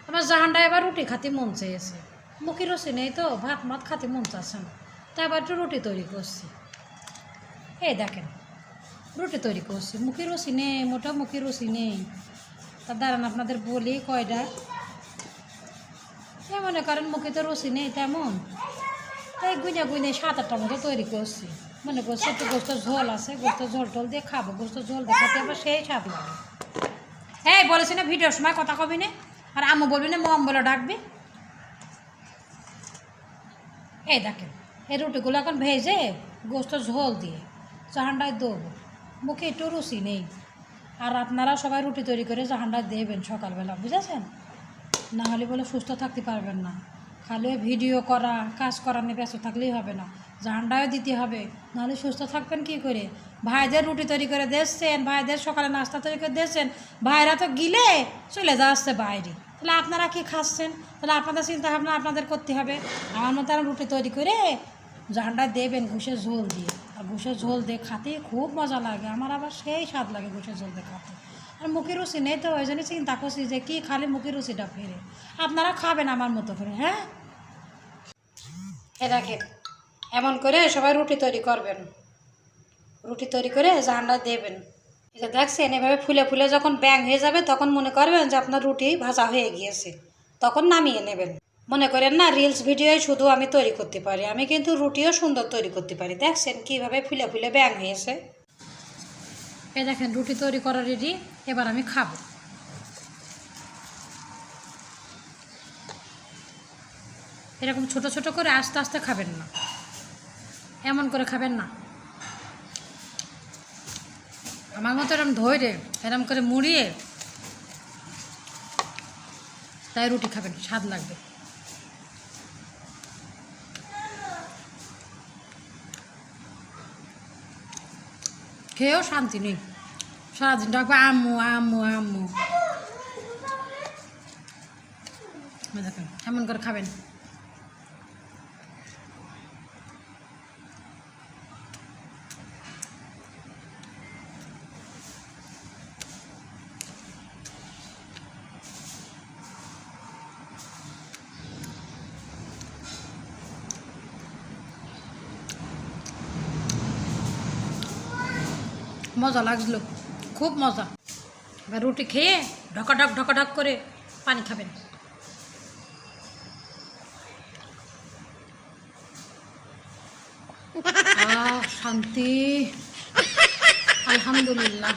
আমার জাহানটা এবার রুটি খাতে মন চেয়েছে, মুখি রুচি নেই তো, ভাত মাত খাতে মন চাচ্ছে না, তাই এবার একটু রুটি তৈরি করছি। এই দেখেন রুটি তৈরি করছি, মুখি রুচি নেই, মোটা মুখি রুচি নেই। তা দাঁড়ান আপনাদের বলি কয়টা। এ মনে করেন মুখে তো রুচি নেই তেমন, তাই গুইনে গুইনে 7-8টার মতো তৈরি করছি। মনে করছি একটু গোস্ত ঝোল আছে, গোস্ত ঝোল টোল দিয়ে খাবো, গোস্ত ঝোল দিয়ে খাতে আবার সেই স্বাদ লাগে। এই বলেছি না ভিডিওর সময় কথা কবি না, আর আম্মু বলবি না মম বলে ডাকবি। এই দেখেন এই রুটিগুলো এখন ভেজে গোস্ত ঝোল দিয়ে জাহানটায় দেবো, মুখে একটু রুচি নেই। আর আপনারা সবাই রুটি তৈরি করে জাহানটায় দেবেন সকালবেলা, বুঝেছেন? না হলে বলে সুস্থ থাকতে পারবেন না, খালি ভিডিও করা কাজ করা নিয়ে ব্যস্ত থাকলেই হবে না, জাহানটাও দিতে হবে, নাহলে সুস্থ থাকবেন কী করে? ভাইদের রুটি তৈরি করে দিচ্ছেন, ভাইদের সকালে নাস্তা তৈরি করে দিচ্ছেন, ভাইরা তো গিলে চলে যাচ্ছে বাইরে, তাহলে আপনারা কি খাচ্ছেন? তাহলে আপনাদের চিন্তা ভাবনা আপনাদের করতে হবে। আমার মতো রুটি তৈরি করে জাহানটায় দেবেন ঘুষের ঝোল দিয়ে, আর ঘুষের ঝোল দিয়ে খাতে খুব মজা লাগে, আমার আবার সেই স্বাদ লাগে ঘুষের ঝোল দিয়ে খাতে। আর মুখের রুচি নেই তো ওই জন্যই চিন্তা করছি যে কি খালি মুখের রুচিটা ফেরে। আপনারা খাবেন আমার মতো করে, হ্যাঁ? এ দেখেন এমন করে সবাই রুটি তৈরি করবেন, রুটি তৈরি করে জাহানটায় দেবেন। এটা দেখছেন এভাবে ফুলে ফুলে যখন ব্যাং হয়ে যাবে তখন মনে করবেন যে আপনার রুটি ভাজা হয়ে গিয়েছে, তখন নামিয়ে নেবেন। মনে করেন না রিলস ভিডিও শুধু আমি তৈরি করতে পারি, আমি কিন্তু রুটিও সুন্দর তৈরি করতে পারি। দেখছেন কীভাবে ফুলে ফুলে ব্যাং হয়েছে। এই দেখেন রুটি তৈরি করা রেডি, এবার আমি খাবো। এরকম ছোট ছোট করে আস্তে আস্তে খাবেন না, এমন করে খাবেন না। আমার মতো এরকম ধরে এরকম করে মুড়িয়ে তাই রুটি খাবেন, স্বাদ লাগবে। খেয়েও শান্তি নেই, সারাদিন ডাকবে আম্মু আম্মু আম্মু। দেখেন এমন করে খাবেন। মজা লাগছিল, খুব মজা। এবার রুটি খেয়ে ঢকাঢক করে পানি খাবেন। শান্তি, আলহামদুলিল্লাহ।